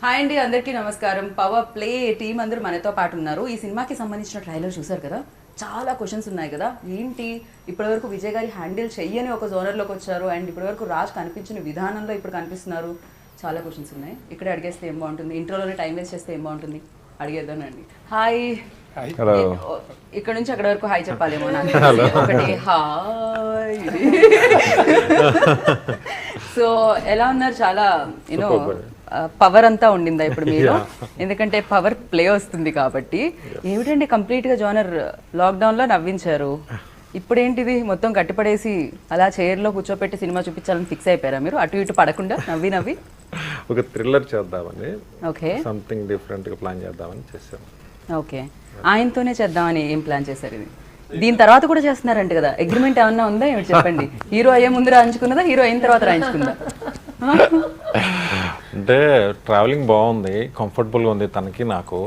Hi అండి, అందరికీ నమస్కారం. పవర్ ప్లే టీం అందరూ మనతో పాటు ఉన్నారు. ఈ సినిమాకి సంబంధించిన ట్రైలర్ చూసారు కదా, చాలా క్వశ్చన్స్ ఉన్నాయి కదా. ఏంటి ఇప్పటివరకు విజయ్ గారి హ్యాండిల్ చెయ్యని ఒక జోనర్లోకి వచ్చారు, అండ్ ఇప్పటివరకు రాజ్ కనిపించిన విధానంలో ఇప్పుడు కనిపిస్తున్నారు. చాలా క్వశ్చన్స్ ఉన్నాయి. ఇక్కడే అడిగేస్తే ఏం బాగుంటుంది, ఇంట్రోలోనే టైం వేస్ట్ చేస్తే ఏం బాగుంటుంది, అడిగేద్దానండి. హాయ్. హలో. ఇక్కడ నుంచి అక్కడ వరకు హాయ్ చెప్పాలేమో నాకు. ఒకటి హాయ్. సో ఎలా ఉన్నారు? చాలా యూనో పవర్ అంతా ఉండిందా ఇప్పుడు మీరు? ఎందుకంటే పవర్ ప్లే వస్తుంది కాబట్టి. ఏమిటండి కంప్లీట్ గా జోనర్ లాక్డౌన్ లో నవ్వించారు, ఇప్పుడేంటిది మొత్తం కట్టిపడేసి అలా చైర్లో కూర్చోపెట్టి సినిమా చూపించాలని ఫిక్స్ అయిపోయారా మీరు? అటు ఇటు పడకుండా నవ్వి నవ్వి ఒక థ్రిల్లర్ చేద్దామని, ఓకే, సంథింగ్ డిఫరెంట్ గా ప్లాన్ చేద్దామని చేశాం. ఓకే, ఆయనతోనే చేద్దామని ఏం ప్లాన్ చేశారు? ఇది దీని తర్వాత కూడా చేస్తున్నారంట కదా, అగ్రిమెంట్ ఏమన్నా ఉందా ఏమిటి చెప్పండి. హీరో అయ్యే ముందు రాయించుకున్నదా, హీరో అయిన తర్వాత రాయించుకుందా? అంటే ట్రావెలింగ్ బాగుంది, కంఫర్టబుల్గా ఉంది తనకి నాకు.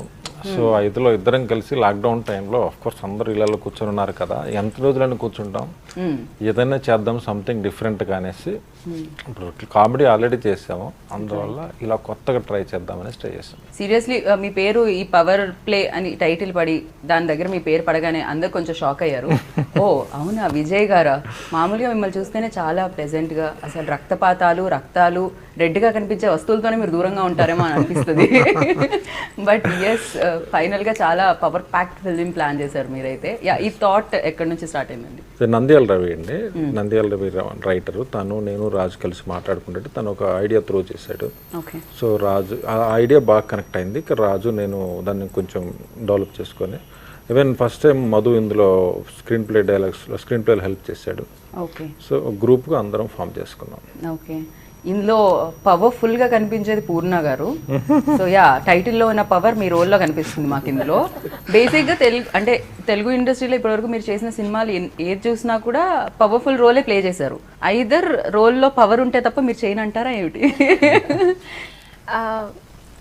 సో ఐదులో ఇద్దరం కలిసి లాక్డౌన్ టైంలో ఆఫ్ కోర్స్ అందరూ ఇళ్ళలో కూర్చొని ఉన్నారు కదా, ఎంత రోజులని కూర్చుంటాం, ఏదైనా చేద్దాం సంథింగ్ డిఫరెంట్గా అనేసి. ఇప్పుడు కామెడీ ఆల్రెడీ చేసాము, అందువల్ల ఇలా కొత్తగా ట్రై చేద్దామని ట్రై చేసాం. సీరియస్లీ మీ పేరు ఈ పవర్ ప్లే అని టైటిల్ పడి దాని దగ్గర మీ పేరు పడగానే అందరు కొంచెం షాక్ అయ్యారు. ఓ అవునా, విజయ్ గారా? మామూలుగా మిమ్మల్ని చూస్తేనే చాలా ప్లెజెంట్ గా, అసలు రక్తాలు రెడ్గా కనిపించే వస్తువులతోనే మీరు దూరంగా ఉంటారేమో అని అనిపిస్తుంది. బట్ ఎస్, ఫైనల్ గా చాలా పవర్ ప్యాక్డ్ ఫిల్మ్ ప్లాన్ చేశారు మీరైతే. ఈ థాట్ ఎక్కడి నుంచి స్టార్ట్ అయిందండి? నంద్యాల రవి అండి, నంద్యాల రవి రైటరు. తను నేను రాజు కలిసి మాట్లాడుకుంటే తను ఒక ఐడియా త్రో చేశాడు. సో రాజు ఆ ఐడియా బాగా కనెక్ట్ అయింది. రాజు నేను దాన్ని కొంచెం డెవలప్ చేసుకొని, ఈవెన్ ఫస్ట్ టైం మధు ఇందులో స్క్రీన్ ప్లేలో హెల్ప్ చేశాడు. సో గ్రూప్గా అందరం ఫామ్ చేసుకున్నాం. ఓకే, ఇందులో పవర్ఫుల్ గా కనిపించేది పూర్ణ గారు. సో యా, టైటిల్లో ఉన్న పవర్ మీ రోల్లో కనిపిస్తుంది మాకు ఇందులో. బేసిక్గా తెలుగు ఇండస్ట్రీలో ఇప్పటివరకు మీరు చేసిన సినిమాలు ఏది చూసినా కూడా పవర్ఫుల్ రోలే ప్లే చేశారు. ఐదర్ రోల్లో పవర్ ఉంటే తప్ప మీరు చేయనంటారా ఏమిటి?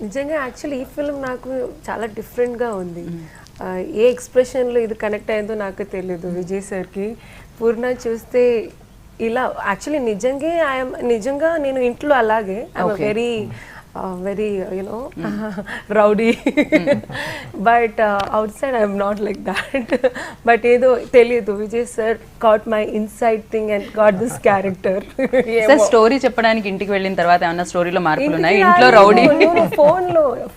నిజంగా యాక్చువల్లీ ఈ ఫిల్మ్ నాకు చాలా డిఫరెంట్గా ఉంది. ఏ ఎక్స్ప్రెషన్లో ఇది కనెక్ట్ అయిందో నాకు తెలియదు విజయ్ సార్కి. పూర్ణ చూస్తే ఇలా యాక్చువల్లీ నిజంగా నేను ఇంట్లో అలాగే very you know rowdy, but out side I'm not like that. But ఏదో తెలియదు, Vijay sir got my inside thing and got this character. Story చెప్పడానికి ఇంటికి వెళ్ళిన తర్వాత ఏమన్నా స్టోరీలో మార్పులు ఉన్నాయి? ఇంట్లో రౌడీ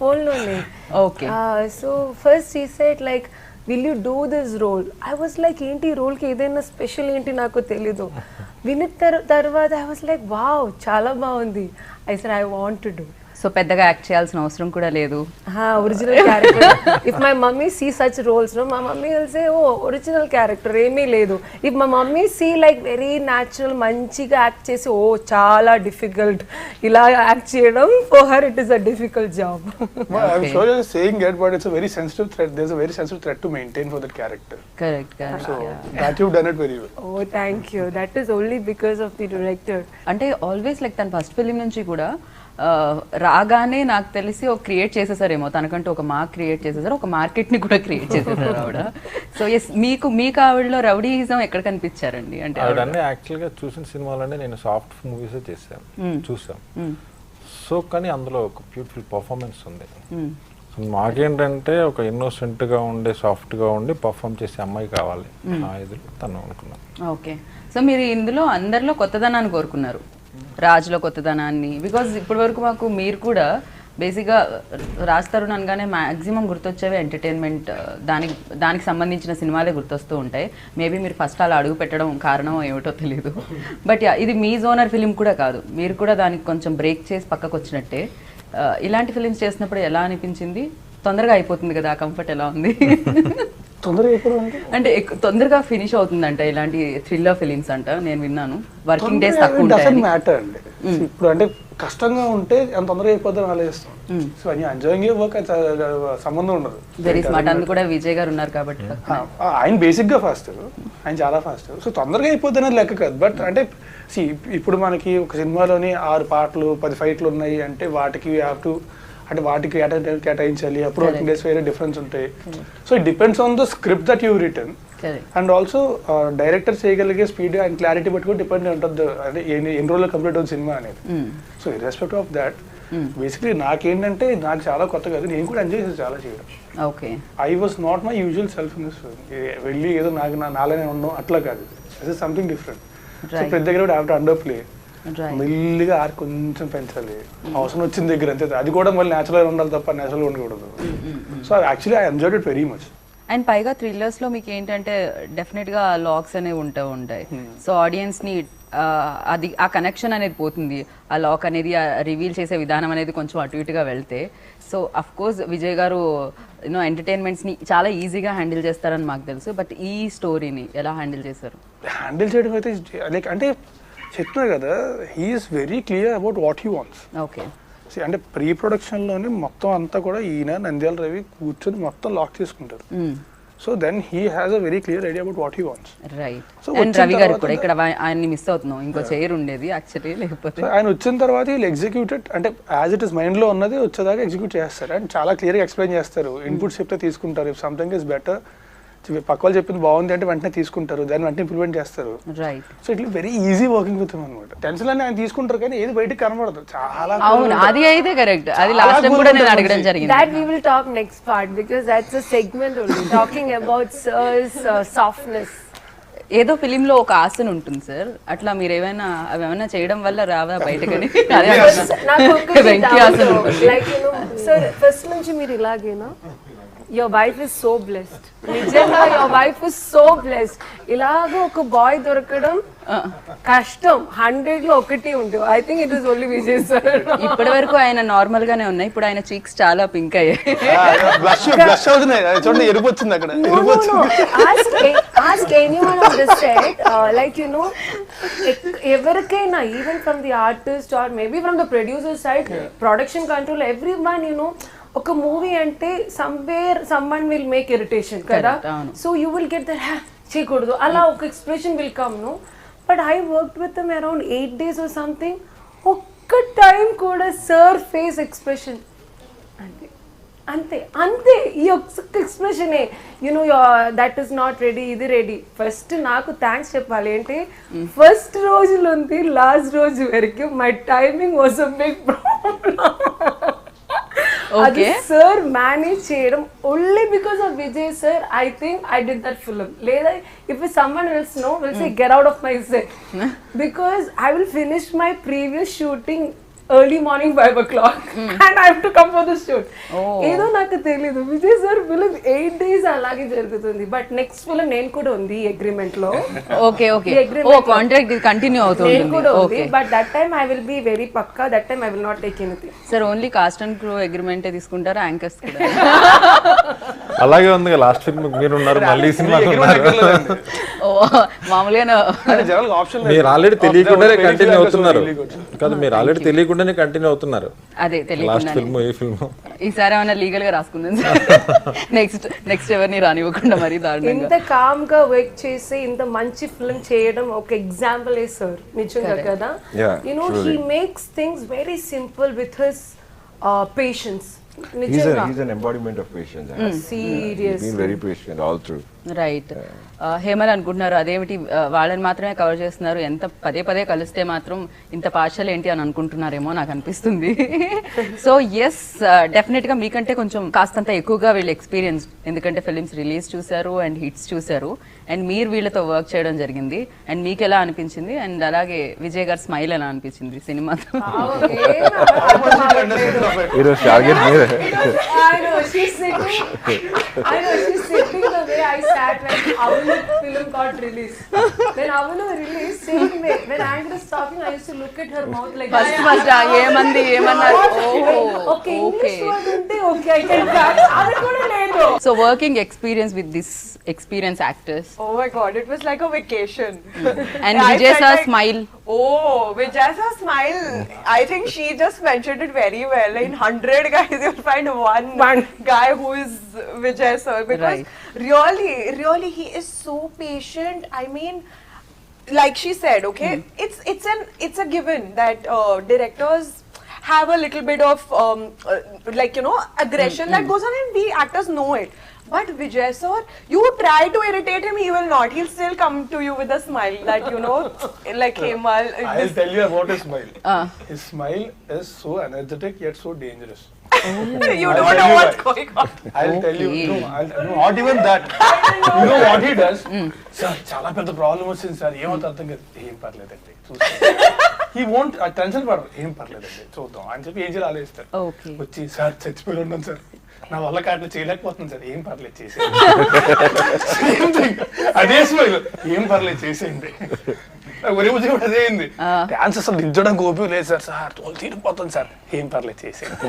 ఫోన్లోనే. Okay, so first he said like will you do this role? I was like ఏంటి ఈ రోల్కి ఏదైనా స్పెషల్ ఏంటి నాకు తెలీదు. విన్న తర్వాత ఐ వాజ్ లైక్ వావ్, చాలా బాగుంది. I said I want to do. So పెద్దగా యాక్ట్ చేయాల్సిన అవసరం కూడా లేదు. Original character. If my mummy see such roles, no మా mummy will say oh original character ఏమీ లేదు. If my mummy see like very natural, మంచిగా యాక్ట్ చేసి ఓ చాలా డిఫికల్ట్ ఇలా యాక్ట్ చేయడం, for her it is a difficult job. I'm sure you're saying it, but it's a very sensitive thread. There's a very sensitive thread to maintain for that character. Correct. So that you've done it very well. Oh, thank you. That is only because of the director. అంటే always like తన first film నుంచి కూడా రాగానే నాకు తెలిసి ఒక create చేసేసారేమో, తనకంటూ ఒక మార్క్ క్రియేట్ చేసేసారు, ఒక మార్కెట్ ని కూడా క్రియేట్ చేసేసారు ఆవిడ. సో ఎస్, మీకు ఆవిడలో రౌడీయిజం ఎక్కడ కనిపించారండి? అంటే ఆవిడన్నీ యాక్చువల్గా చూసిన సినిమాలన్నీ నేను సాఫ్ట్ మూవీస్ చూసాం. సో కానీ అందులో ఒక బ్యూటిఫుల్ పర్ఫార్మెన్స్ ఉంది. మాకేంటంటే ఒక ఇన్నోసెంట్గా ఉండే, సాఫ్ట్గా ఉండి పర్ఫామ్ చేసే అమ్మాయి కావాలి. ఆ ఇదిలో తను అనుకున్నాను. ఓకే, సో మీరు ఇందులో అందరిలో కొత్తదనాన్ని కోరుకున్నారు, రాజ్లో కొత్తదనాన్ని. బికాజ్ ఇప్పటి వరకు మాకు మీరు కూడా బేసిక్గా రాజ్ తరుణ్ అనగానే మ్యాక్సిమం గుర్తొచ్చేవి ఎంటర్టైన్మెంట్, దానికి సంబంధించిన సినిమాలే గుర్తొస్తూ ఉంటాయి. మేబీ మీరు ఫస్ట్ అలా అడుగు పెట్టడం కారణం ఏమిటో తెలియదు. బట్ ఇది మీ జోనర్ ఫిలిం కూడా కాదు, మీరు కూడా దానికి కొంచెం బ్రేక్ చేసి పక్కకు వచ్చినట్టే. ఇలాంటి ఫిలిమ్స్ చేసినప్పుడు ఎలా అనిపించింది? తొందరగా అయిపోతుంది కదా, కంఫర్ట్ ఎలా ఉంది? అంటే తొందరగా ఫినిష్ అవుతుందంట ఇలాంటి థ్రిల్లర్ ఫిలిమ్స్ అంట, నేను విన్నాను. వర్కింగ్ డేస్ తక్కువ ఉంటాయి. మ్యాటర్ అండి. ఇప్పుడు అంటే కష్టంగా ఉంటే ఎంత తొందరగా అయిపోద్దని ఆలోచిస్తాం. సో ఎంజాయింగ్ యువర్ వర్క్ సంబంధం ఉండదు. Very smart. అందుకు కూడా విజయ్ గారు ఉన్నారు కాబట్టి. ఆయన బేసిక్ గా ఫాస్ట్, ఆయన చాలా ఫాస్ట్. సో తొందరగా అయిపోద్ది అనేది లెక్క కాదు. బట్ అంటే ఇప్పుడు మనకి ఒక సినిమాలోని 6 పాటలు 10 ఫైట్లు ఉన్నాయి అంటే వాటికి వాటికి కేటాయించాలి. అప్పుడు వర్కింగ్ డేస్ వేరే డిఫరెన్స్ ఉంటాయి. So it depends on the script that you return. And also director చేయగలిగే స్పీడ్ అండ్ క్లారిటీ బట్టి కూడా డిపెండ్ ఉంటుంది, అంటే ఎన్ని రోజుల్లో కంప్లీట్ అవుతుంది సినిమా అనేది. సో ఇర్రెస్పెక్ట్ ఆఫ్ దాట్ బేసిక్లీ నాకేంటంటే నాకు చాలా కొత్త కదా, నేను కూడా ఎంజాయ్ చేసి చాలా చేయడం. Okay. I was not my usual self in this film. వెళ్ళి ఏదో నాలానే ఉన్నాం అట్లా కాదు, this is something different. So ప్రతి దగ్గర కూడా హ్యావ్ టు అండర్ ప్లే, మెల్లిగా ఆర్ కొంచెం పెంచాలి, అవసరం వచ్చిన దగ్గర అంతే. అది కూడా మళ్ళీ న్యాచురల్గా ఉండాలి తప్ప న్యాచురల్గా ఉండకూడదు. So actually I enjoyed it very much. And పైగా థ్రిల్లర్స్లో మీకు ఏంటంటే డెఫినెట్గా లాక్స్ అనేవి ఉంటాయి. సో ఆడియన్స్ని అది ఆ కనెక్షన్ అనేది పోతుంది, ఆ లాక్ అనేది రివీల్ చేసే విధానం అనేది కొంచెం అటు ఇటుగా వెళ్తే. సో అఫ్ కోర్స్ విజయ్ గారు ఎంటర్టైన్మెంట్స్ని చాలా ఈజీగా హ్యాండిల్ చేస్తారని మాకు తెలుసు. బట్ ఈ స్టోరీని ఎలా హ్యాండిల్ చేశారు? హ్యాండిల్ చేయడం అయితే లైక్ అంటే చెప్తున్నా కదా, he's very clear about what he wants. Okay. అంటే ప్రీ ప్రొడక్షన్లోనే మొత్తం అంతా కూడా ఈయన నంద్యాల రవి కూర్చొని మొత్తం లాక్ చేసుకుంటారు. So then he has a very clear idea about what he wants. Right. And Ravi గారు కూడా ఇక్కడ ఆయన్ని మిస్ అవుతున్నాం, ఇంకో చైర్ ఉండేది యాక్చువల్లీ, లేకపోతే ఆయన వచ్చిన తర్వాత వీళ్ళు ఎగ్జిక్యూటెడ్ అంటే యాజ్ ఇట్ ఇస్ మైండ్లో ఉన్నది వచ్చేదాకా ఎగ్జిక్యూట్ చేస్తారు. అండ్ చాలా క్లియర్గా ఎక్స్ప్లెయిన్ చేస్తారు, ఇన్పుట్స్ చెప్తే తీసుకుంటారు. ఇఫ్ సంథింగ్ ఇస్ బెటర్, పక్క వాళ్ళు చెప్పింది బాగుంది అంటే వెంటనే తీసుకుంటారు, దాన్ని వెంటనే ఇంప్లిమెంట్ చేస్తారు. రైట్. సో ఇట్లా వెరీ ఈజీ వర్కింగ్ విత్ అనమాట. టెన్షన్ అని ఆయన తీసుకుంటారు కానీ ఏది బయటకు కనబడదు. చాలా అవును, అది అయితే కరెక్ట్. అది లాస్ట్ టైం కూడా నేను అడగడం జరిగింది. That we will talk next part because that's a segment only talking about sir's softness. ఏదో ఫిలిం లో ఒక ఆసన ఉంటుంది సార్, అట్లా మీరు ఏమైనా అవి ఏమైనా చేయడం వల్ల రావా బయటకని? నాకు ఒక వెంకీ ఆసన ఉంటుంది. లైక్ సార్ ఫస్ట్ నుంచి మీరు ఇలాగేనా? Your wife is so blessed, నిజంగా your wife is so blessed. ఇలాగ ఒక బాయ్ దొరకడం కష్టం, 100లో ఒకటి ఉంటుంది. I think it is only Vijay sir. ఇప్పటి వరకు ఆయన నార్మల్ గానే ఉన్నాయి, ఇప్పుడు ఆయన చీక్స్ చాలా పింక్ అయ్యాయి. బ్లష్ అవుతున్నాయి చూడండి, ఎరుపు వచ్చింది అక్కడ. Ask anyone on this set, like ఎవరికైనా, even from the artist or maybe from the producer side, production control, everyone ఒక మూవీ అంటే సమ్వన్ విల్ మేక్ ఇరిటేషన్ కదా. So you will get that చేయకూడదు అలా ఒక expression will come no. But I work with them around 8 days or something. ఒక్క time కూడా sir face expression అంతే అంతే అంతే, ఈ ఒక్క ఎక్స్ప్రెషనే దట్ ఈస్ నాట్ రెడీ, ఇది రెడీ. ఫస్ట్ నాకు థ్యాంక్స్ చెప్పాలి ఏంటి, ఫస్ట్ రోజు నుండి లాస్ట్ రోజు వరకు my timing was a big problem. అది సార్ మేనేజ్ చేయడం only because of Vijay sir. I think I did that film. లేదా if someone else no will say get out of my set because I will finish my previous shooting early morning 5 o'clock and I have to come for the shoot. ఏదో నాకు తెలీదు, Vijay sir film 8 days అలాగే జరుగుతుంది. But next film నేను కూడా ఉంది agreement లో. Okay okay, ఓ కాంట్రాక్ట్ ఇది కంటిన్యూ అవుతుంది. నేను కూడా ఉంది, but that time I will be very పక్కా. That time I will not take anything. Sir only cast and crew agreement తీసుకుంటారా, యాంకర్స్ కూడా? అలాగే ఉంది, లాస్ట్ ఫిల్మ్ మీరు ఉన్నారు, మళ్ళీ సినిమా మామూలుగా మీరు ఆల్రెడీ తెలియకుండానే కంటిన్యూ అవుతున్నారు కదా, మీరు ఆల్రెడీ తెలియకుండానే కంటిన్యూ అవుతున్నారు. అదే లాస్ట్ ఫిల్మ్ ఏ ఫిల్మ్? ఈసారి ఏమైనా లీగల్ గా రాసుకుందాం నెక్స్ట్ ఎవరిని రానివ్వకుండా మరి దారుణంగా. ఇంత కామ్ గా వర్క్ చేసి ఇంత మంచి ఫిల్మ్ చేయడం ఒక ఎగ్జాంపుల్ ఏ సార్, నిజంగా కదా. He makes things very simple with his patience. He's an embodiment of patience. Seriously. He's been very patient all through. Right. Hemal అనుకుంటున్నారు అదేమిటి వాళ్ళని మాత్రమే కవర్ చేస్తున్నారు, ఎంత పదే పదే కలిస్తే మాత్రం ఇంత పార్షల్ ఏంటి అని అనుకుంటున్నారేమో నాకు అనిపిస్తుంది. సో ఎస్, డెఫినెట్గా మీకంటే కొంచెం కాస్తంత ఎక్కువగా వీళ్ళు ఎక్స్పీరియన్స్, ఎందుకంటే ఫిలిమ్స్ రిలీజ్ చూశారు అండ్ హిట్స్ చూశారు, అండ్ మీరు వీళ్ళతో వర్క్ చేయడం జరిగింది. అండ్ మీకు ఎలా అనిపించింది, అండ్ అలాగే విజయ్ గారి స్మైల్ ఎలా అనిపించింది సినిమాతో? Film got released. When Avanu released, same way. When Anchor is talking, I used to look at her mouth like that. First ఏమంది ఏమన్నారు? Okay, English word ఉంటే okay, I can catch. అది కూడా లేదు. So working experience with this experienced actors. Oh my God, it was like a vacation. And Vijay sir smile. Oh, Vijay sir smile. I think she just mentioned it very well. In 100 guys, you'll find one guy who is Vijay sir, because really he is so patient. I mean, like she said, okay, it's a given that directors have a little bit of aggression that goes on, and we actors know it. But Vijay sir, you try to irritate him, he will not. He'll still come to you with a smile that, you know, like Hemal. I'll tell you about his smile. His smile is so energetic yet so dangerous. You I'll don't tell know you what's why. going on. I'll tell you, no, not even that. You know what he does? Sir, చాలా పెద్ద problem వచ్చింది sir, ఏమవుతుంది అర్థం కాదు. ఏం పర్లేదండి he won't tension పడరు, ఏం పర్లేదండి చూద్దాం అని చెప్పి ఏం చేయాలి ఆలోచిస్తారు. వచ్చి సార్ చచ్చిపోయి ఉన్నాను సార్, నా వల్ల కాట్లు చేయలేకపోతున్నాను సార్, ఏం పర్లేదు చేసేయండి. అదే స్మైల్, ఏం పర్లేదు చేసేయండి. ఒరే బుజ్జి కూడా అదే అయింది, డాన్స్ అసలు దించడానికి ఓపిక లేదు సార్, సార్ తోలు తీరిపోతుంది సార్, ఏం పర్లేదు చేసేయండి,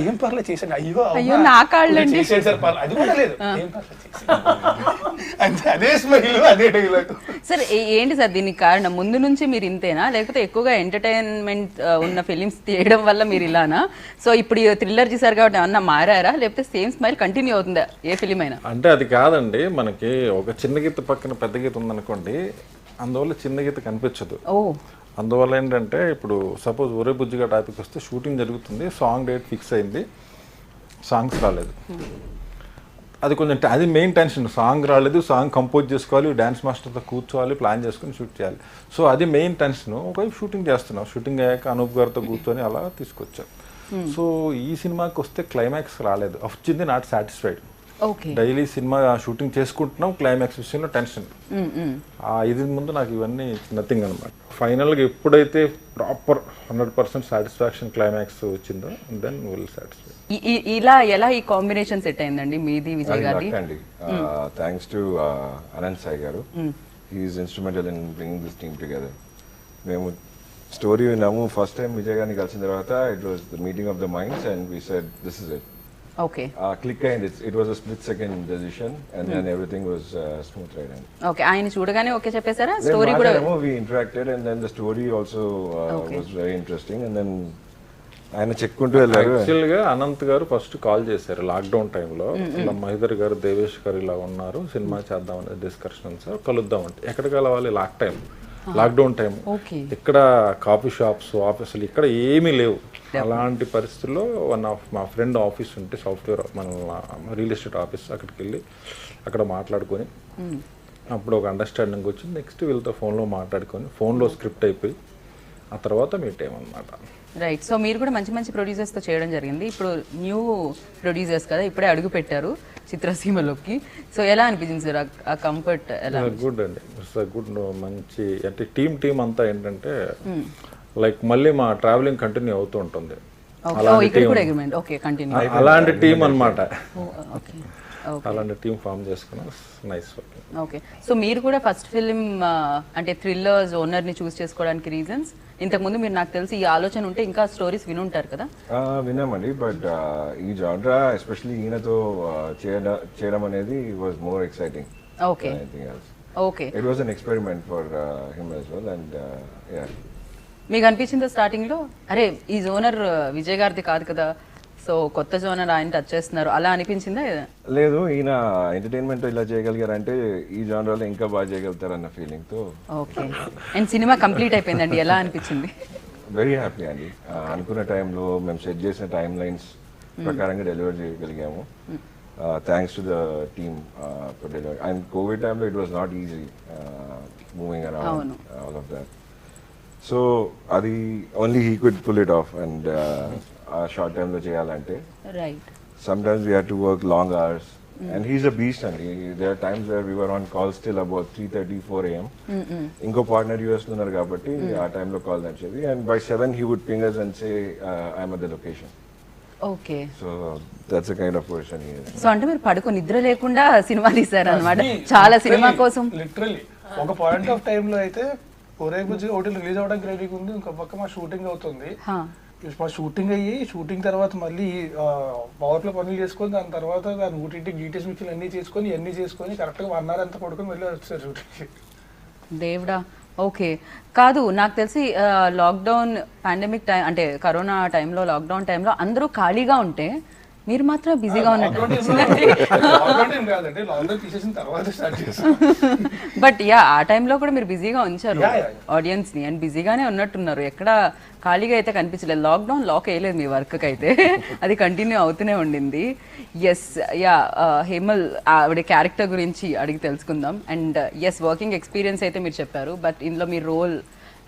ఏం పర్లేదు చేసేయండి, అయ్యో నా కాళ్ళు చేసేయండి సార్ పర్లేదు, అది కూడా లేదు, ఏం పర్లేదు చేసేయండి. అదే స్మైల్, అదే డైలాగ్. సార్ ఏంటి సార్ దీనికి కారణం? ముందు నుంచి మీరు ఇంతేనా, లేకపోతే ఎక్కువగా ఎంటర్టైన్మెంట్ ఉన్న ఫిలిమ్స్ తీయడం వల్ల మీరు ఇలానా? సో ఇప్పుడు థ్రిల్లర్ చేశారు కాబట్టి ఏమన్నా మారారా, లేకపోతే సేమ్ స్మైల్ కంటిన్యూ అవుతుందా ఏ ఫిలిం అయినా? అంటే అది కాదండి, మనకి ఒక చిన్న గీత పక్కన పెద్ద గీత ఉందనుకోండి, అందువల్ల చిన్న గీత కనిపించదు. అందువల్ల ఏంటంటే ఇప్పుడు సపోజ్ ఒరే బుజ్జిగా టాపిక్ వస్తే షూటింగ్ జరుగుతుంది, సాంగ్ డేట్ ఫిక్స్ అయింది, సాంగ్స్ రాలేదు, అది కొంచెం అది మెయిన్ టెన్షన్. సాంగ్ రాలేదు, సాంగ్ కంపోజ్ చేసుకోవాలి, డ్యాన్స్ మాస్టర్తో కూర్చోవాలి, ప్లాన్ చేసుకుని షూట్ చేయాలి. సో అది మెయిన్ టెన్షన్. ఒకవైపు షూటింగ్ చేస్తున్నాం, షూటింగ్ అయ్యాక అనూప్ గారితో కూర్చొని అలా తీసుకొచ్చాం. సో ఈ సినిమాకి వస్తే క్లైమాక్స్ రాలేదు, వచ్చింది not satisfied. Daily cinema shooting చేసుకుంటున్నాం, క్లైమాక్స్ విషయంలో టెన్షన్. ఇది ముందు నాకు ఇవన్నీ నథింగ్ అనమాట. ఫైనల్గా ఎప్పుడైతే ప్రాపర్ 100% సాటిస్ఫాక్షన్ క్లైమాక్స్ వచ్చిందో దెన్ విల్ సాటిస్ఫై. ఇలా ఎలా ఈ కాంబినేషన్ సెట్ అయిందండి మీది విజయ్ గారి? Thanks to Anant Sai garu, he is instrumental in bringing this team together. మేము స్టోరీ విన్నాము, ఫస్ట్ టైం విజయ్ గారిని కలిసిన తర్వాత it was the meeting of the minds and we said this is it. Okay, click అయింది. ఇట్ వాస్ అ స్ప్లిట్ సెకండ్ డెసిషన్ అండ్ దెన్ ఎవ్రీథింగ్ వాస్ స్మూత్ రైడ్. ఓకే, ఆయన చూడగానే ఓకే చెప్పేసారా? స్టోరీ కూడా we interacted and then the story also was very interesting and then ఆయన చెక్కుంటూ వెళ్ళారు. యాక్చువల్గా అనంత్ గారు ఫస్ట్ కాల్ చేశారు లాక్డౌన్ టైంలో, ఇలా మహిదర్ గారు, దేవేష్ గారు ఇలా ఉన్నారు, సినిమా చేద్దామని డిస్కషన్ సార్, కలుద్దామంటే ఎక్కడికి వెళ్ళాలి, లాక్డౌన్ టైం, ఇక్కడ కాఫీ షాప్స్, ఆఫీసులు ఇక్కడ ఏమీ లేవు. అలాంటి పరిస్థితుల్లో వన్ ఆఫ్ మా ఫ్రెండ్ ఆఫీస్ ఉంటే సాఫ్ట్వేర్ మన రియల్ ఎస్టేట్ ఆఫీస్, అక్కడికి వెళ్ళి అక్కడ మాట్లాడుకొని అప్పుడు ఒక అండర్స్టాండింగ్ వచ్చి నెక్స్ట్ వీళ్ళతో ఫోన్లో మాట్లాడుకొని ఫోన్లో స్క్రిప్ట్ అయిపోయి ఆ తర్వాత మీట్ అయ్యామన్నమాట. రైట్. సో మీరు కూడా మంచి మంచి ప్రొడ్యూసర్స్తో చేయడం జరిగింది. ఇప్పుడు న్యూ ప్రొడ్యూసర్స్ కదా, ఇప్పుడే అడుగు పెట్టారు చిత్రసీమలోకి. సో ఎలా అనిపించింది సార్ ఆ కంఫర్ట్? ఎలా? గుడ్ అండి, గుడ్. మంచి అంటే టీమ్ అంతా ఏంటంటే లైక్ మళ్ళీ మా ట్రావెలింగ్ కంటిన్యూ అవుతూ ఉంటుంది. అలాంటి టీం అన్నమాట, అలాంటి టీం ఫామ్ చేసుకున్నాం. Nice working. ఓకే, సో మీరు కూడా ఫస్ట్ ఫిలిం అంటే థ్రిల్లర్ జోనర్ని చూస్ చేసుకోవడానికి రీజన్స్? ఇంతకుముందు మీరు నాకు తెలిసి ఈ ఆలోచన ఉంటే ఇంకా స్టోరీస్ వినుంటారు కదా? విన్నామండి, బట్ ఈ జానరా ఎస్పెషల్లీ ఈయనతో చేయడం అనేది was more exciting. Okay okay, it was an experiment for him as well and yeah. మీకు అనిపించిందా స్టార్టింగ్ లో అరే ఈ జోనర్ విజయ్ గారిది కాదు కదా, సో కొత్త జోనర్ ఆయన టచ్ చేస్తున్నారు అలా అనిపించిందా? లేదు, ఈయన ఎంటర్టైన్మెంట్ ఇలా చేయగలిగారంటే ఈ జానరాలో ఇంకా బాగా చేయగలుగుతారు అన్న ఫీలింగ్ తో. ఓకే, అండ్ సినిమా కంప్లీట్ అయిపోయిందండి, ఎలా అనిపించింది? వెరీ హ్యాపీ అండి. అనుకున్న టైంలో మేము సెట్ చేసిన టైం లైన్స్ ప్రకారంగా డెలివర్ చేయగలిగాము. Thanks to the team for delivery. And covid టైంలో it was not easy moving around all of that. So అది only he could pull it off. And ఆ షార్ట్ టైంలో చేయాలంటే sometimes we had to work long hours and he's a beast and there are times where we were on calls till about 3:30 4 a.m. ఇంకో partner US లో ఉన్నారు కాబట్టి ఆ టైంలో call నచ్చేది and by 7 he would ping us and say I'm at the location. Okay, so that's the kind of person he is. So అంటే మీరు పడుకో నిద్ర లేకుండా సినిమా తీశారు అన్నమాట చాలా సినిమా కోసం. లిటరల్లీ ఒక పాయింట్ ఆఫ్ టైం లో అయితే ఒరే బుజ్జి ఒకటి రిలీజ్ అవడానికి రెడీగా ఉంది, ఇంకో పక్క మా షూటింగ్ అవుతుంది. మా షూటింగ్ అయ్యి షూటింగ్ తర్వాత మళ్ళీ పవర్ ప్లే పనులు చేసుకొని దాని తర్వాత దాని ఊటీ డీటెయిల్స్ మిక్చర్లు అన్నీ చేసుకొని ఇవన్నీ చేసుకొని కరెక్ట్గా 1 hour అంతా పడుకొని మళ్ళీ వచ్చారు షూటింగ్కి. దేవుడా. ఓకే, కాదు నాకు తెలిసి లాక్డౌన్ పాండమిక్ టైం అంటే కరోనా టైంలో లాక్డౌన్ టైంలో అందరూ ఖాళీగా ఉంటే మీరు మాత్రం బిజీగా ఉన్నట్టు కాదంటే లాక్డౌన్ తీసేసిన తర్వాత స్టార్ట్ చేసాం. బట్ యా ఆ టైంలో కూడా మీరు బిజీగా ఉంచారు Yeah, yeah, ఆడియన్స్ ని, అండ్ బిజీగానే ఉన్నట్టున్నారు. ఎక్కడ ఖాళీగా అయితే కనిపించలేదు. లాక్డౌన్ లాక్ వేయలేదు మీ వర్క్ అయితే, అది కంటిన్యూ అవుతూనే ఉండింది. ఎస్ యా హేమల్ ఆవిడ క్యారెక్టర్ గురించి అడిగి తెలుసుకుందాం. అండ్ ఎస్ వర్కింగ్ ఎక్స్పీరియన్స్ అయితే మీరు చెప్పారు, బట్ ఇందులో మీ role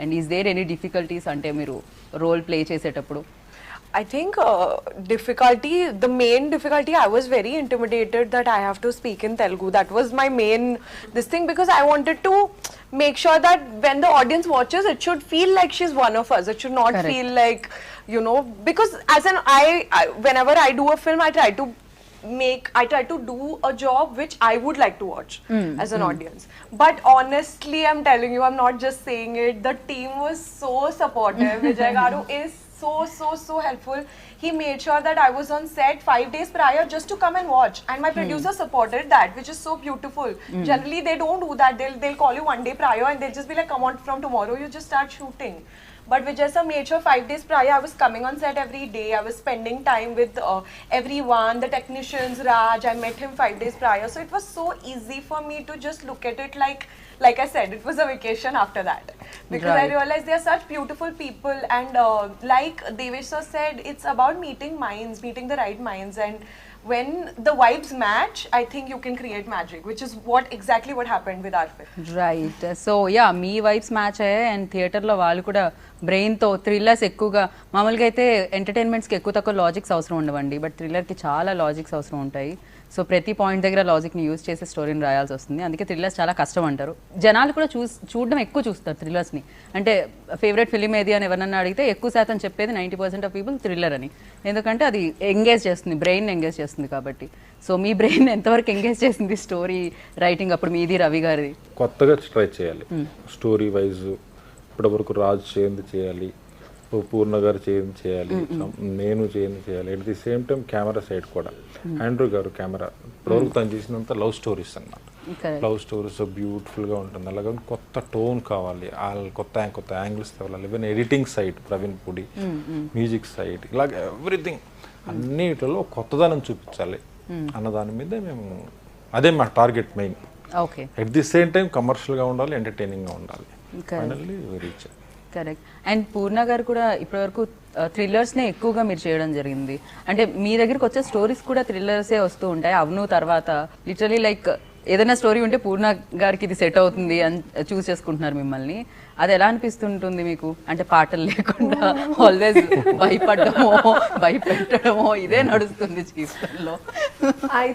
and is there any difficulties అంటే మీరు రోల్ ప్లే చేసేటప్పుడు? I think the main difficulty, I was very intimidated that I have to speak in Telugu. That was my main this thing, because I wanted to make sure that when the audience watches, it should feel like she's one of us. It should not Correct. feel like, you know, because as an whenever I do a film, I try to do a job which I would like to watch as an audience. But honestly, I'm telling you, I'm not just saying it. The team was so supportive. Vijay Garu is so helpful. He made sure that I was on set 5 days prior just to come and watch, and my producer supported that, which is so beautiful. Generally they don't do that. They'll call you 1 day prior and they'll just be like, come on, from tomorrow you just start shooting. But Vijay sir made sure 5 days prior I was coming on set every day. I was spending time with everyone, the technicians, Raj. I met him 5 days prior, so it was so easy for me to just look at it like I said, it was a vacation after that, because I Right. realized they are such beautiful people, and like Devesh sir said, it's about meeting the right minds, and when the vibes match, I think you can create magic, which is exactly what happened with our film. Right. So yeah me vibes match అయ్యాయి, and థియేటర్లో వాళ్ళు కూడా బ్రెయిన్తో thrillers ఎక్కువగా, మామూలుగా అయితే ఎంటర్టైన్మెంట్స్కి ఎక్కువ తక్కువ logics అవసరం ఉండవండి, బట్ థ్రిల్లర్కి చాలా లాజిక్స్ అవసరం ఉంటాయి. సో ప్రతి పాయింట్ దగ్గర లాజిక్ని యూజ్ చేసి స్టోరీని రాయాల్సి వస్తుంది. అందుకే థ్రిల్లర్స్ చాలా కష్టం అంటారు. జనాలు కూడా చూడడం ఎక్కువ చూస్తారు థ్రిల్లర్స్ని. అంటే ఫేవరెట్ ఫిలిం ఏది అని ఎవరన్నా అడిగితే ఎక్కువ శాతం చెప్పేది 90% ఆఫ్ పీపుల్ థ్రిల్లర్ అని. ఎందుకంటే అది ఎంగేజ్ చేస్తుంది, బ్రెయిన్ ఎంగేజ్ చేస్తుంది కాబట్టి. సో మీ బ్రెయిన్ ఎంతవరకు ఎంగేజ్ చేసింది స్టోరీ రైటింగ్ అప్పుడు మీది, రవి గారిది? కొత్తగా ట్రై చేయాలి స్టోరీ వైజ్. ఇప్పటివరకు రాజు చేయండి చేయాలి, పూర్ణ గారు చేయండి చేయాలి, నేను చేయండి చేయాలి. At the same time camera side కూడా ఆండ్రూ గారు కెమెరా ఇప్పటివరకు తను చేసినంత లవ్ స్టోరీస్ అన్నమాట. లవ్ స్టోరీస్ బ్యూటిఫుల్గా ఉంటుంది. అలాగే కొత్త టోన్ కావాలి, కొత్త యాంగిల్స్ తేవాలి. Even editing side Praveen Pudi, music side, ఇలాగ ఎవ్రీథింగ్ అన్నిటిలో కొత్తదనం చూపించాలి అన్న దాని మీద మేము, అదే మా target main. Okay. At the same time కమర్షియల్గా ఉండాలి, ఎంటర్టైనింగ్గా ఉండాలి. Finally reach. Correct. And Purna garu కూడా ఇప్పటివరకు థ్రిల్లర్స్నే ఎక్కువగా మీరు చేయడం జరిగింది. అంటే మీ దగ్గరికి వచ్చే స్టోరీస్ కూడా థ్రిల్లర్సే వస్తూ ఉంటాయి. అవును తర్వాత లిటరలీ లైక్ ఏదైనా స్టోరీ ఉంటే పూర్ణ గారికి ఇది సెట్ అవుతుంది అని చూస్ చేసుకుంటున్నారు మిమ్మల్ని. అది ఎలా అనిపిస్తుంటుంది మీకు? అంటే పాటలు లేకుండా ఆల్వేస్ భయపడమో భయపెట్టడమో ఇదే నడుస్తుంది జీవితంలో.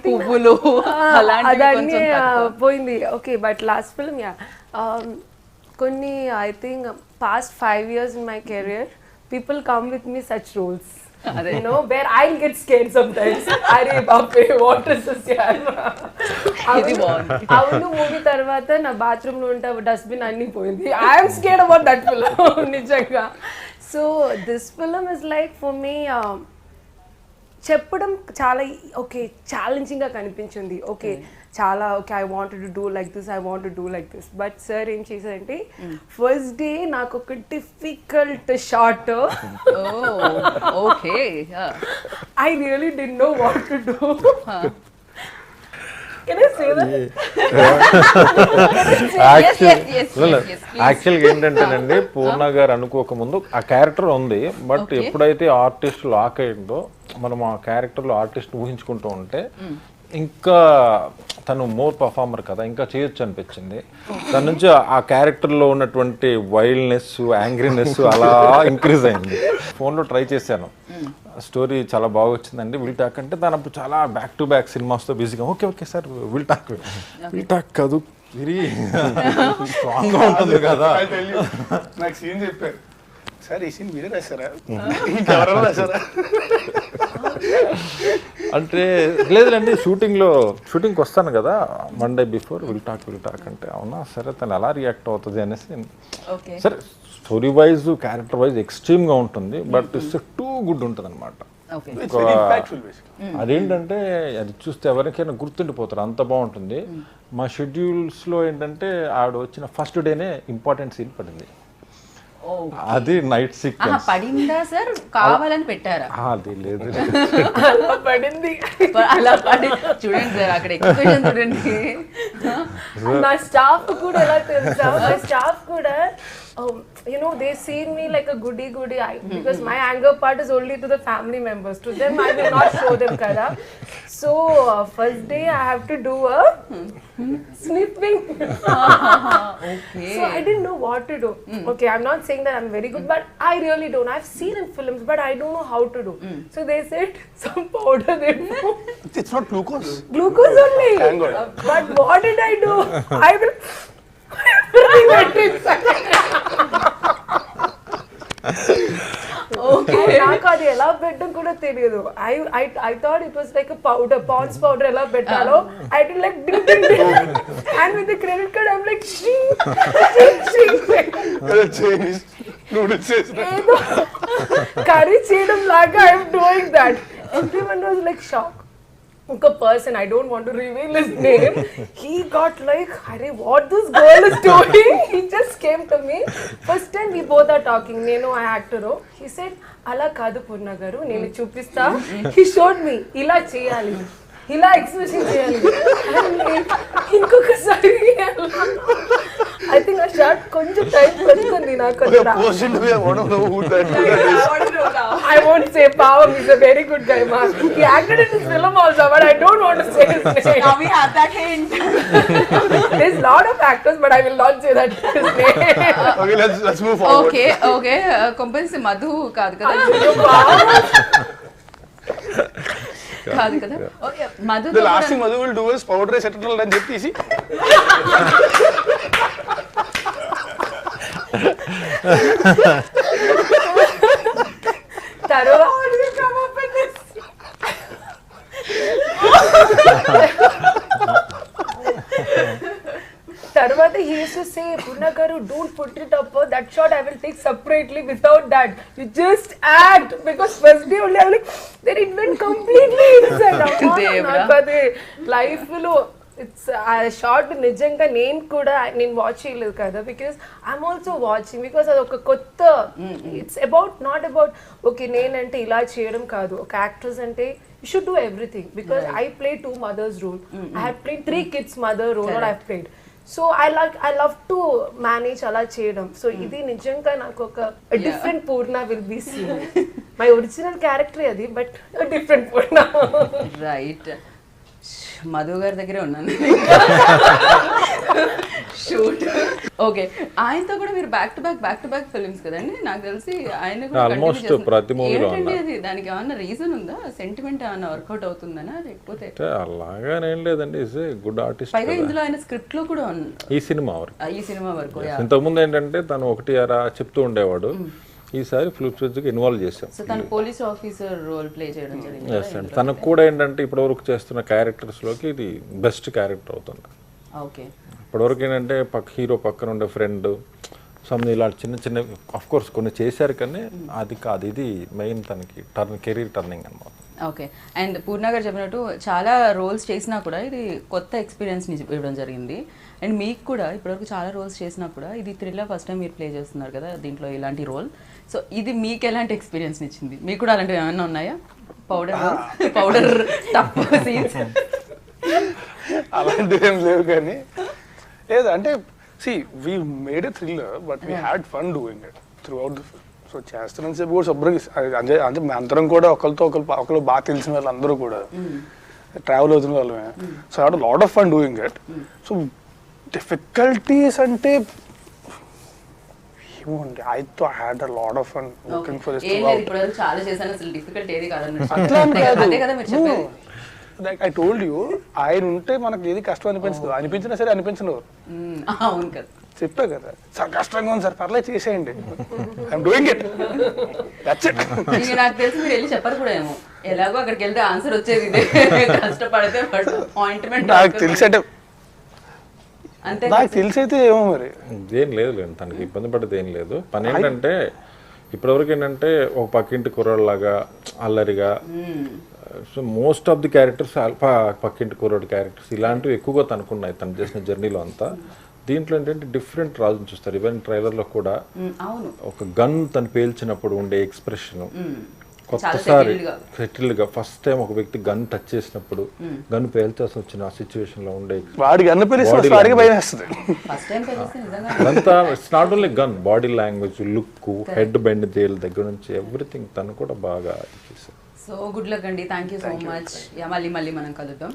పువ్వులు అదన్నీ పోయింది. ఓకే, బట్ లాస్ట్ ఫిల్మ్ కొన్ని I think past 5 years in my career, people come with me such roles, you know, where I'll get scared sometimes. Arey bape, what is this yaar? Avunu movie tarvata na bathroom lo unta dustbin anni poyindi. I am scared about that film nijanga. So this film is like for me చెప్పడం చాలా okay ఛాలెంజింగ్గా కనిపించింది. Okay చాలా okay I wanted to do like this but sir ఏం చేశారంటే first day నాకు ఒక difficult shot, okay I really did know what to do. యాక్చువల్గా ఏంటంటేనండి, పూర్ణ గారు అనుకోకముందు ఆ క్యారెక్టర్ ఉంది, బట్ ఎప్పుడైతే ఆర్టిస్ట్ లాక్ అయిందో మనం ఆ క్యారెక్టర్లో ఆర్టిస్ట్ ఊహించుకుంటూ ఉంటే ఇంకా తను మోర్ పర్ఫార్మర్ కదా, ఇంకా చేయొచ్చు అనిపించింది. దాని నుంచి ఆ క్యారెక్టర్లో ఉన్నటువంటి వైల్డ్నెస్, యాంగ్రీనెస్ అలా ఇంక్రీజ్ అయింది. ఫోన్లో ట్రై చేశాను, స్టోరీ చాలా బాగా వచ్చిందండి, విల్ టాక్ అంటే దాని అప్పుడు చాలా బ్యాక్ టు బ్యాక్ సినిమాస్తో బిజీగా. ఓకే సార్ విల్ టాక్ కాదు, వెరీ స్ట్రాంగ్గా ఉంటుంది కదా. నాకు సీన్ చెప్పారు, సార్ ఈ సీన్ మీరే రాశారా, ఇంకెవరైనా రాశారా అంటే లేదులేండి, షూటింగ్కి వస్తాను కదా one day before will talk అంటే అవునా సరే తను ఎలా రియాక్ట్ అవుతుంది అనేసి. సరే స్టోరీ వైజ్ క్యారెక్టర్ వైజ్ ఎక్స్ట్రీమ్గా ఉంటుంది, బట్ ఇట్స్ టూ గుడ్ ఉంటుంది అనమాట. అదేంటంటే అది చూస్తే ఎవరికైనా గుర్తుండిపోతారు, అంత బాగుంటుంది. మా షెడ్యూల్స్లో ఏంటంటే ఆవిడ వచ్చిన ఫస్ట్ డేనే ఇంపార్టెంట్ సీన్ పడింది. అది నైట్ ఆహా, సీక్వెన్స్. పడిందా సార్ కావాలని పెట్టారా? అది లేదు. అలా పడింది. అలా పడి చూడండి సార్ అక్కడ ఎక్స్ప్రెషన్ చూడండి. నా స్టాఫ్ కూడా ఎలా తెలుసా, నా స్టాఫ్ కూడా you know, they see me like a goody because my anger part is only to the family members. To them I will not show them kada. So first day I have to do a sniffing. Okay. So I didn't know what to do. Okay, I'm not saying that I'm very good, but I really don't. I've seen in films, but I don't know how to do. So they said some powder they put. It's not glucose. Glucose only. Thank God. But what did I do? I will. నాకు అది ఎలా పెట్టడం కూడా తెలియదు. I thought it was like a powder, Pond's powder ఎలా పెట్టాలో. I did like ding ding ding, and with the credit card I'm like shing shing shing. Chinese noodles. ఏదో curry చేయడం లాగా I'm doing that. Everyone was like shocked. A person, I don't want to reveal his name, he got like, Hare, what this girl is doing? He just came to me. First time we both are talking, nenu I actor. He said, ala kadu Purna garu, nenu chupista. He showed me, ila cheyali. ఇలా expression చేయాలి. ఇంకొకసారి I think ఆ short కొంచెం time పడుతుంది నాకు. I won't say Pavam is a very good guy, ma. He acted in this film also, but I don't want to say his name. Now we have that hint. There's lot of actors, but I will not say that his name. Okay, let's move forward. Okay కొంపల్సి మధు కాదు కదా? కాదు కదా? Okay Madhu. The last thing Madhu will do is powder settle and just easy. తర్వాత తర్వాత he used to say, Purna garu, don't put it up, that shot I will take separately without that. You just act, because first day only I was like, then it went completely inside. నాకు అది life లో it's ఆ short నిజంగా నేను కూడా నేను watch చేయలేదు కదా, because I'm also watching, because అది ఒక కొత్త, it's about not about okay నేనంటే ఇలా చేయడం కాదు. ఒక యాక్ట్రెస్ అంటే you should do everything, because I played 2 mothers role. I had played 3 kids mother role, or I've played. So I love to manage ala cheyadam. So idi nijanga naku oka different Purna will be seen. My original character adi, but a different Purna. Right. Madhu గారి దగ్గరే ఉన్నాను shoot. Okay, ఆయనతో కూడా మీరు back to back films కదండి? నాకు తెలిసి ఆయన కూడా ఆల్మోస్ట్ ప్రతి మూవీలో అది దానికి ఏమన్నా రీజన్ ఉందా? సెంటిమెంట్ ఏమన్నా వర్కౌట్ అవుతుందనా, లేకపోతే? అలాగానేం లేదండి. Is a good artist. పైగా ఇందులో ఆయన స్క్రిప్ట్ లో కూడా ఈ సినిమా వరకు ఇంతకుముందు ఏంటంటే తను ఒకటి అలా చెప్తూ ఉండేవాడు. ఈసారి ఫుల్-ఫ్లెడ్జ్‌గా ఇన్వాల్వ్ చేశాం. సో తను పోలీస్ ఆఫీసర్ రోల్ ప్లే చేయడం జరిగింది. తనకు కూడా ఏంటంటే ఇప్పటివరకు చేస్తున్న క్యారెక్టర్స్లోకి ఇది బెస్ట్ క్యారెక్టర్ అవుతుంది. ఓకే. ఇప్పటివరకు ఏంటంటే హీరో పక్కన ఉండే ఫ్రెండ్ సమ్ ఇలా చిన్న ఆఫ్ కోర్స్ కొన్ని చేశారు, కానీ అది కాదు, ఇది మెయిన్ తనకి కెరీర్ టర్నింగ్ అనమాట. ఓకే. అండ్ పూర్ణ గారు చెప్పినట్టు చాలా రోల్స్ చేసినా కూడా ఇది కొత్త ఎక్స్పీరియన్స్ని ఇవ్వడం జరిగింది. అండ్ మీకు కూడా ఇప్పటివరకు చాలా రోల్స్ చేసినా కూడా ఇది థ్రిల్లర్ ఫస్ట్ టైం మీరు ప్లే చేస్తున్నారు కదా దీంట్లో ఇలాంటి రోల్. సో ఇది మీకు ఎలాంటి ఎక్స్పీరియన్స్ని ఇచ్చింది? మీకు కూడా అలాంటివి ఏమైనా ఉన్నాయా? పౌడర్ టఫ్ సీన్స్ అలాంటివి ఏం లేవు, కానీ లేదు అంటే see we made a thriller but we had fun doing it throughout the film. So చేస్తున్నంత సేపు కూడా శుభ్రంగా అంటే మేము అందరం కూడా ఒకరు బాగా తెలిసిన వాళ్ళు అందరూ కూడా ట్రావెల్ అవుతున్న వాళ్ళమే. So had lot of fun doing it. So difficulties అంటే ఏమోండి, I had a lot of fun working for this throughout. చాలా చేశాను, అసలు డిఫికల్ట్ ఏది కాదన్నట్టు. అట్లా అదే కదా మీరు చెప్పేది. లైక్ ఐ టోల్డ్ యూ, ఆయన ఉంటే మనకి ఏది కష్టం అనిపించదు, అనిపించినా సరే అనిపించను. అవును కదా, చెప్పే కదా సార్ కష్టంగా ఉంది సార్, పర్లేదు చేసేయండి, I'm doing it, that's it. నాకు తెలిసి మీరు వెళ్ళి చెప్పరు కూడా ఏమో, ఎలాగో అక్కడికి వెళ్తే ఆన్సర్ వచ్చేది ఇదే, కష్టపడితే అపాయింట్మెంట్. నాకు తెలిసి అంటే అంతే, నాకు తెలిసి అయితే ఏమో మరి ఏం లేదు తనకి ఇబ్బంది పడేది ఏం లేదు. పని ఏంటంటే ఇప్పటివరకు ఏంటంటే ఒక పక్కింటి కుర్రాళ్ళలాగా అల్లరిగా, so most of the characters పక్కింటి కుర్రోడి క్యారెక్టర్స్ ఇలాంటివి ఎక్కువగా తనుకున్నాయి తను చేసిన జర్నీలో అంతా. దీంట్లో ఏంటంటే డిఫరెంట్ రాజుని చూస్తారు. ఈవెన్ ట్రైలర్లో కూడా అవును, ఒక గన్ తను పేల్చినప్పుడు ఉండే ఎక్స్ప్రెషన్, చాలా కొత్తసారి settled గా. సెటిల్గా ఫస్ట్ టైం ఒక వ్యక్తి గన్ టచ్ చేసినప్పుడు గన్ పేల్చాల్సి వచ్చిన ఆ సిచ్యువేషన్లో ఉండే వాడికి అన్న పిలిస్తే వాడికి భయం వేస్తుంది. ఫస్ట్ టైం తెలిస్తే నిజంగా అదంతా it's not only gun, body language, look, head bend they'll దగ్గర నుంచి ఎవ్రీథింగ్ తను కూడా బాగా చేశారు. సో గుడ్ లక్ అండి, థ్యాంక్ యూ సో మచ్. మళ్ళీ మనం కలుద్దాం.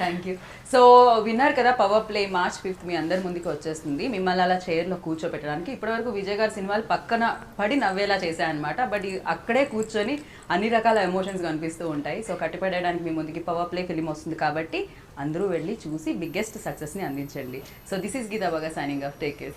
Thank you. సో విన్నారు కదా, పవర్ ప్లే March 5th మీ అందరి ముందుకు వచ్చేస్తుంది. మిమ్మల్ని అలా చైర్లో కూర్చోపెట్టడానికి ఇప్పటివరకు విజయ్ గారి సినిమాలు పక్కన పడి నవ్వేలా చేశాయన్నమాట. బట్ అక్కడే కూర్చొని అన్ని రకాల ఎమోషన్స్ కనిపిస్తూ ఉంటాయి. సో కట్టిపడేయడానికి మీ ముందుకి పవర్ ప్లే ఫిలిం వస్తుంది కాబట్టి అందరూ వెళ్ళి చూసి బిగ్గెస్ట్ సక్సెస్ని అందించండి. సో దిస్ ఈస్ గీతా బాగా సైనింగ్ ఆఫ్. Take care.